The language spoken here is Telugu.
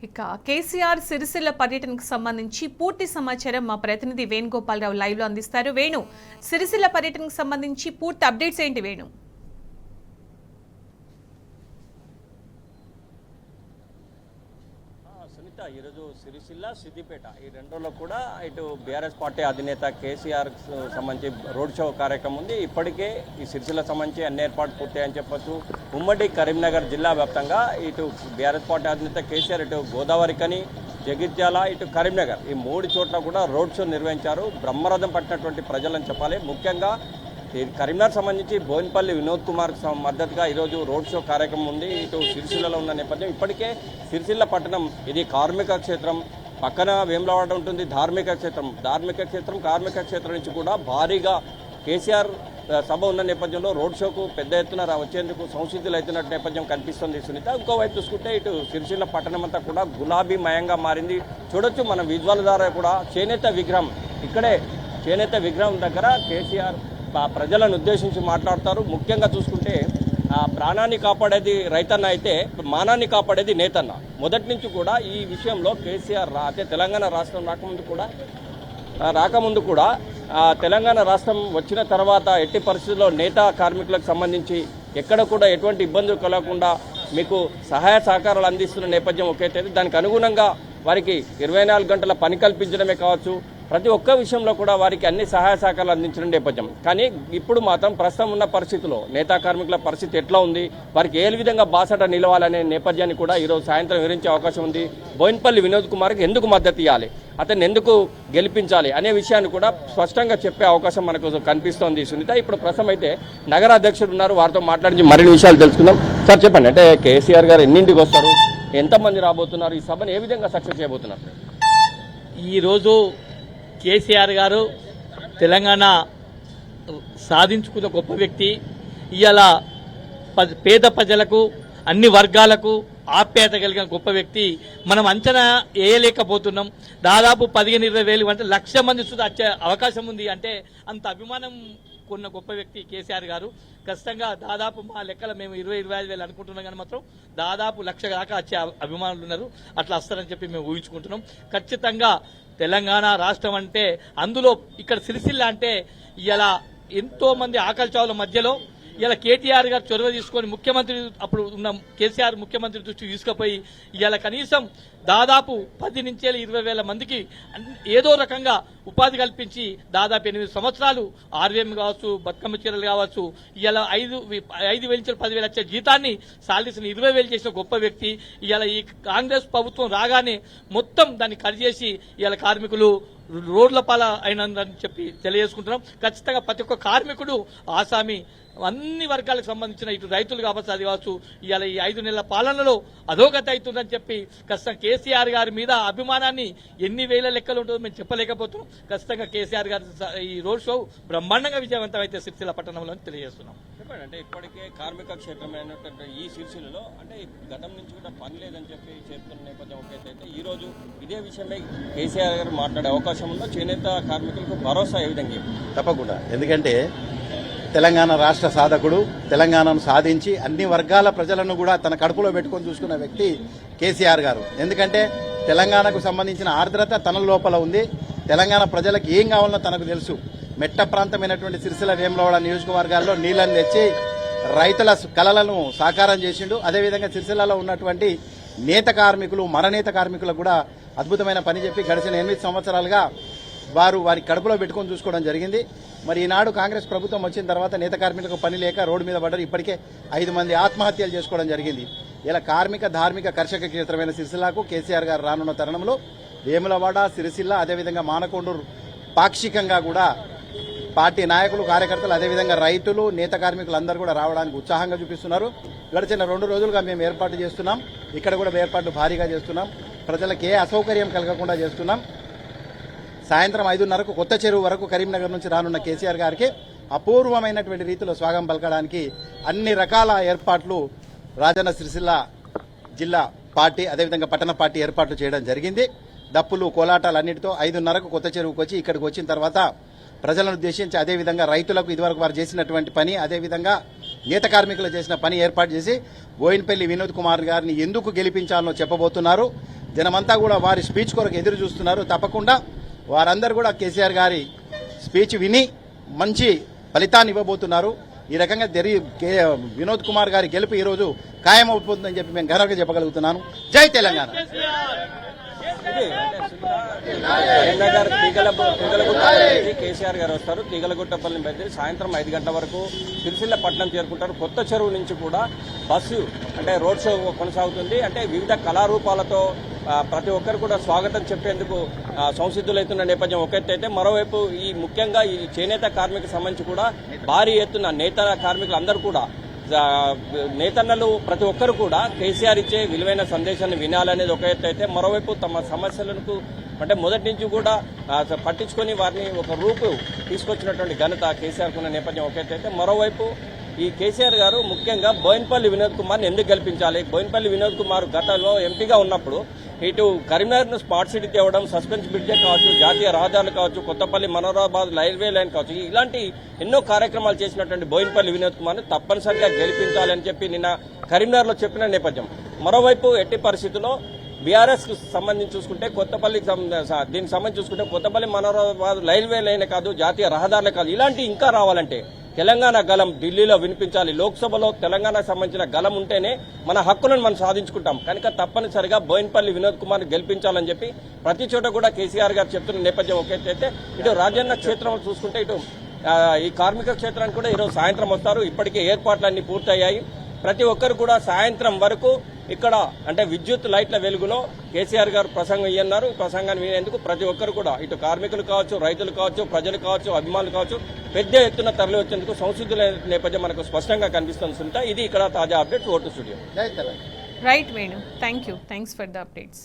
ఇక కేసీఆర్ సిరిసిల్ల పర్యటనకు సంబంధించి పూర్తి సమాచారం మా ప్రతినిధి వేణుగోపాలరావు లైవ్ లో అందిస్తారు. వేణు, సిరిసిల్ల పర్యటనకు సంబంధించి పూర్తి అప్డేట్స్ ఏంటి వేణు? సునీత, ఈరోజు సిరిసిల్ల సిద్దిపేట ఈ రెండులో కూడా ఇటు బీఆర్ఎస్ పార్టీ అధినేత కేసీఆర్ సంబంధించి రోడ్ షో కార్యక్రమం ఉంది. ఇప్పటికే ఈ సిరిసిల్ల సంబంధించి అన్ని ఏర్పాటు పూర్తయ్యని చెప్పొచ్చు. ఉమ్మడి కరీంనగర్ జిల్లా వ్యాప్తంగా ఇటు బీఆర్ఎస్ పార్టీ అధినేత కేసీఆర్ ఇటు గోదావరికని, జగిత్యాల, ఇటు కరీంనగర్ ఈ 3 చోట్ల కూడా రోడ్ షో నిర్వహించారు. బ్రహ్మరథం పట్టినటువంటి ప్రజలని చెప్పాలి. ముఖ్యంగా కరీంనగర్ సంబంధించి బోయినపల్లి వినోద్ కుమార్ మద్దతుగా ఈరోజు రోడ్ షో కార్యక్రమం ఉంది. ఇటు సిరిసిల్లలో ఉన్న నేపథ్యం ఇప్పటికే సిరిసిల్ల పట్టణం ఇది కార్మిక క్షేత్రం, పక్కన వేములవాడ ఉంటుంది ధార్మిక క్షేత్రం. కార్మిక క్షేత్రం నుంచి కూడా భారీగా కేసీఆర్ సభ ఉన్న నేపథ్యంలో రోడ్ షోకు పెద్ద ఎత్తున వచ్చేందుకు సంసిద్ధులు అవుతున్నట్టు నేపథ్యం కనిపిస్తుంది సునీత. ఇంకోవైపు చూసుకుంటే ఇటు సిరిసిల్ల పట్టణం అంతా కూడా గులాబీమయంగా మారింది. చూడొచ్చు మన విజువల్ ద్వారా కూడా చేనేత విగ్రహం, ఇక్కడే చేనేత విగ్రహం దగ్గర కేసీఆర్ ప్రజలను ఉద్దేశించి మాట్లాడతారు. ముఖ్యంగా చూసుకుంటే ప్రాణాన్ని కాపాడేది రైతన్న అయితే మానాన్ని కాపాడేది నేతన్న. మొదటి నుంచి కూడా ఈ విషయంలో కేసీఆర్ అంటే తెలంగాణ రాష్ట్రం రాకముందు కూడా తెలంగాణ రాష్ట్రం వచ్చిన తర్వాత ఎట్టి పరిస్థితుల్లో నేత కార్మికులకు సంబంధించి ఎక్కడ కూడా ఎటువంటి ఇబ్బందులు కలగకుండా మీకు సహాయ సహకారాలు అందిస్తున్న నేపథ్యం ఒకైతే దానికి అనుగుణంగా వారికి 24 గంటల పని కల్పించడమే కావచ్చు, ప్రతి ఒక్క విషయంలో కూడా వారికి అన్ని సహాయ సహకారాలు అందించిన నేపథ్యం. కానీ ఇప్పుడు మాత్రం ప్రస్తుతం ఉన్న పరిస్థితుల్లో నేతా కార్మికుల పరిస్థితి ఎట్లా ఉంది, వారికి ఏ విధంగా బాసట నిలవాలనే నేపథ్యాన్ని కూడా ఈరోజు సాయంత్రం వివరించే అవకాశం ఉంది. బోయినపల్లి వినోద్ కుమార్కి ఎందుకు మద్దతు ఇవ్వాలి, అతన్ని ఎందుకు గెలిపించాలి అనే విషయాన్ని కూడా స్పష్టంగా చెప్పే అవకాశం మనకు కనిపిస్తోంది సునీత. ఇప్పుడు ప్రస్తుతం అయితే నగర అధ్యక్షుడు ఉన్నారు, వారితో మాట్లాడి మరిన్ని విషయాలు తెలుసుకుందాం. సార్ చెప్పండి, అంటే కేసీఆర్ గారు ఎన్నింటికి వస్తారు, ఎంతమంది రాబోతున్నారు, ఈ సభను ఏ విధంగా సక్సెస్ చేయబోతున్నారు? ఈరోజు కేసీఆర్ గారు తెలంగాణ సాధించుకున్న గొప్ప వ్యక్తి. ఇవాళ పేద ప్రజలకు అన్ని వర్గాలకు ఆప్యాయత కలిగిన గొప్ప వ్యక్తి. మనం అంచనా వేయలేకపోతున్నాం. దాదాపు 15-20 వేలు అంటే 1,00,000 మంది సుధా వచ్చే అవకాశం ఉంది. అంటే అంత అభిమానం కొన్న గొప్ప వ్యక్తి కేసీఆర్ గారు. ఖచ్చితంగా దాదాపు మా లెక్కల మేము 20-25 వేలు అనుకుంటున్నాం, కానీ మాత్రం దాదాపు 1,00,000 దాకా వచ్చే అభిమానులు ఉన్నారు. అట్లా వస్తారని చెప్పి మేము ఊహించుకుంటున్నాం. ఖచ్చితంగా తెలంగాణ రాష్ట్రం అంటే అందులో ఇక్కడ సిరిసిల్ల అంటే ఇలా ఎంతో మంది ఆకలి చావుల మధ్యలో ఇలా కేటీఆర్ గారు చొరవ తీసుకొని ముఖ్యమంత్రి అప్పుడు ఉన్న కేసీఆర్ ముఖ్యమంత్రి దృష్టికి తీసుకుపోయి ఇలా కనీసం దాదాపు 10 నుంచి 20 వేల మందికి ఏదో రకంగా ఉపాధి కల్పించి దాదాపు 8 సంవత్సరాలు ఆర్వీఎం కావచ్చు, బతుకమ్మ చీరలు కావచ్చు, ఇలా 5,000 నుంచి 10,000 వచ్చే జీతాన్ని సాలరీస్ని 20,000 చేసిన గొప్ప వ్యక్తి. ఇలా ఈ కాంగ్రెస్ ప్రభుత్వం రాగానే మొత్తం దాన్ని కట్ చేసి ఇలా కార్మికులు రోడ్ల పాల అయినందని చెప్పి తెలియజేసుకుంటున్నాం. ఖచ్చితంగా ప్రతి ఒక్క కార్మికుడు ఆసామి అన్ని వర్గాలకు సంబంధించిన ఇటు రైతులు కావచ్చు, అది కావచ్చు, ఇవాళ ఈ 5 నెలల పాలనలో అధోగతి అవుతుందని చెప్పి ఖచ్చితంగా కేసీఆర్ గారి మీద అభిమానాన్ని ఎన్ని వేల లెక్కలు ఉంటుందో మేము చెప్పలేకపోతున్నాం. ఖచ్చితంగా కేసీఆర్ గారి ఈ రోడ్ షో బ్రహ్మాండంగా విజయవంతం అయితే సిరిసిల్ల పట్టణంలో తెలియజేస్తున్నాం. చెప్పండి, అంటే ఇప్పటికే కార్మిక క్షేత్రమైనటువంటి ఈ సిరిసిల్లలో అంటే గతం నుంచి కూడా పని లేదని చెప్పి చెప్తున్న నేపథ్యం ఒకటైతే ఈ రోజు ఇదే విషయమై కేసీఆర్ గారు మాట్లాడే అవకాశం ఉందో, చేనేత కార్మికులకు భరోసా ఏ విధంగా? తప్పకుండా, ఎందుకంటే తెలంగాణ రాష్ట్ర సాధకుడు, తెలంగాణను సాధించి అన్ని వర్గాల ప్రజలను కూడా తన కడుపులో పెట్టుకొని చూసుకున్న వ్యక్తి కేసీఆర్ గారు. ఎందుకంటే తెలంగాణకు సంబంధించిన ఆర్ద్రత తన లోపల ఉంది. తెలంగాణ ప్రజలకు ఏం కావాలనో తనకు తెలుసు. మెట్ట ప్రాంతమైనటువంటి సిరిసిల్ల వేములవాడ నియోజకవర్గాల్లో నీళ్లను తెచ్చి రైతుల కలలను సాకారం చేసిండు. అదేవిధంగా సిరిసిల్లలో ఉన్నటువంటి నేత కార్మికులు, మరనేత కార్మికులకు కూడా అద్భుతమైన పని చెప్పి గడిచిన 8 సంవత్సరాలుగా వారి కడుపులో పెట్టుకొని చూసుకోవడం జరిగింది. మరి ఈనాడు కాంగ్రెస్ ప్రభుత్వం వచ్చిన తర్వాత నేత కార్మికులకు పని లేక రోడ్డు మీద పడ్డారు. ఇప్పటికే 5 మంది ఆత్మహత్యలు చేసుకోవడం జరిగింది. ఇలా కార్మిక, ధార్మిక, కర్షక క్షేత్రమైన సిరిసిల్లకు కేసీఆర్ గారు రానున్న తరుణంలో వేములవాడ, సిరిసిల్ల, అదేవిధంగా మానకొండూరు పాక్షికంగా కూడా పార్టీ నాయకులు, కార్యకర్తలు, అదేవిధంగా రైతులు, నేత కార్మికులు అందరూ కూడా రావడానికి ఉత్సాహంగా చూపిస్తున్నారు. గడిచిన 2 రోజులుగా మేము ఏర్పాటు చేస్తున్నాం. ఇక్కడ కూడా ఏర్పాట్లు భారీగా చేస్తున్నాం. ప్రజలకు ఏ అసౌకర్యం కలగకుండా చేస్తున్నాం. సాయంత్రం 5:30కు కొత్త చెరువు వరకు కరీంనగర్ నుంచి రానున్న కేసీఆర్ గారికి అపూర్వమైనటువంటి రీతిలో స్వాగతం పలకడానికి అన్ని రకాల ఏర్పాట్లు రాజన్న సిరిసిల్ల జిల్లా పార్టీ, అదేవిధంగా పట్టణ పార్టీ ఏర్పాట్లు చేయడం జరిగింది. దప్పులు, కోలాటాలు అన్నిటితో 5:30కు కొత్త చెరువుకు వచ్చి ఇక్కడికి వచ్చిన తర్వాత ప్రజలను ఉద్దేశించి, అదేవిధంగా రైతులకు ఇదివరకు వారు చేసినటువంటి పని, అదేవిధంగా నేత కార్మికులు చేసిన పని ఏర్పాటు చేసి బోయినపల్లి వినోద్ కుమార్ గారిని ఎందుకు గెలిపించాలో చెప్పబోతున్నారు. జనమంతా కూడా వారి స్పీచ్ కొరకు ఎదురు చూస్తున్నారు. తప్పకుండా వారందరూ కూడా కేసీఆర్ గారి స్పీచ్ విని మంచి ఫలితాన్ని ఇవ్వబోతున్నారు. ఈ రకంగా వినోద్ కుమార్ గారి గెలుపు ఈరోజు ఖాయమవుతుందని చెప్పి మేము ఘనంగా చెప్పగలుగుతున్నాను. జై తెలంగాణ. కరీంనగర్ తీగలగుట్ట నుంచి కేసీఆర్ గారు వస్తారు. తీగలగుట్టపల్లిని బయలుదేరి సాయంత్రం 5 గంటల వరకు సిరిసిల్ల పట్టణం చేరుకుంటారు. కొత్త చెరువు నుంచి కూడా బస్సు అంటే రోడ్ షో కొనసాగుతుంది. అంటే వివిధ కళారూపాలతో ప్రతి ఒక్కరు కూడా స్వాగతం చెప్పేందుకు సంసిద్ధులవుతున్న నేపథ్యం ఒక ఎత్తు అయితే, మరోవైపు ఈ ముఖ్యంగా ఈ చేనేత కార్మిక సంబంధించి కూడా భారీ ఎత్తున నేత కార్మికులు అందరూ కూడా నేతన్నలు ప్రతి ఒక్కరు కూడా కేసీఆర్ ఇచ్చే విలువైన సందేశాన్ని వినాలనేది ఒక ఎత్తు అయితే, మరోవైపు తమ సమస్యలకు అంటే మొదటి నుంచి కూడా పట్టించుకొని వారిని ఒక రూపు తీసుకొచ్చినటువంటి ఘనత కేసీఆర్ ఉన్న నేపథ్యం ఒక ఎత్తు అయితే, మరోవైపు ఈ కేసీఆర్ గారు ముఖ్యంగా బోయినపల్లి వినోద్ కుమార్ని ఎందుకు గెలిపించాలి? బోయినపల్లి వినోద్ కుమార్ గతంలో ఎంపీగా ఉన్నప్పుడు ఇటు కరీంనగర్ను స్మార్ట్ సిటీ తేవడం, సస్పెన్స్ బ్రిడ్జే కావచ్చు, జాతీయ రహదారులు కావచ్చు, కొత్తపల్లి మనోరాబాద్ రైల్వే లైన్ కావచ్చు, ఇలాంటి ఎన్నో కార్యక్రమాలు చేసినటువంటి బోయినపల్లి వినోద్ కుమార్ని తప్పనిసరిగా గెలిపించాలని చెప్పి నిన్న కరీంనగర్లో చెప్పిన నేపథ్యం. మరోవైపు ఎట్టి పరిస్థితుల్లో బీఆర్ఎస్ కు సంబంధించి చూసుకుంటే దీనికి సంబంధించి చూసుకుంటే కొత్తపల్లి మనోరాబాద్ రైల్వే లైన్ కాదు, జాతీయ రహదారులే కాదు, ఇలాంటి ఇంకా రావాలంటే తెలంగాణ గలం ఢిల్లీలో వినిపించాలి. లోక్సభలో తెలంగాణకు సంబంధించిన గలం ఉంటేనే మన హక్కులను మనం సాధించుకుంటాం. కనుక తప్పనిసరిగా బోయినపల్లి వినోద్ కుమార్ గెలిపించాలని చెప్పి ప్రతి చోట కూడా కేసీఆర్ గారు చెప్తున్న నేపథ్యం ఒకటైతే, ఇటు రాజన్న క్షేత్రం చూసుకుంటే ఇటు ఈ కార్మిక క్షేత్రానికి కూడా ఈరోజు సాయంత్రం వస్తారు. ఇప్పటికే ఏర్పాట్లన్నీ పూర్తయ్యాయి. ప్రతి ఒక్కరు కూడా సాయంత్రం వరకు ఇక్కడ అంటే విద్యుత్ లైట్ల వెలుగులో కేసీఆర్ గారు ప్రసంగం ఇయ్యన్నారు. ప్రసంగాన్ని వినేందుకు ప్రతి ఒక్కరు కూడా ఇటు కార్మికులు కావచ్చు, రైతులు కావచ్చు, ప్రజలు కావచ్చు, అభిమానులు కావచ్చు పెద్ద ఎత్తున తరలి వచ్చేందుకు సంసిద్ధుల నేపథ్యం మనకు స్పష్టంగా కనిపిస్తుంది సునీత. ఇది ఇక్కడ తాజా అప్డేట్స్. ఓటు స్టూడియో. జై Telangana. Right Venu, thanks for the updates.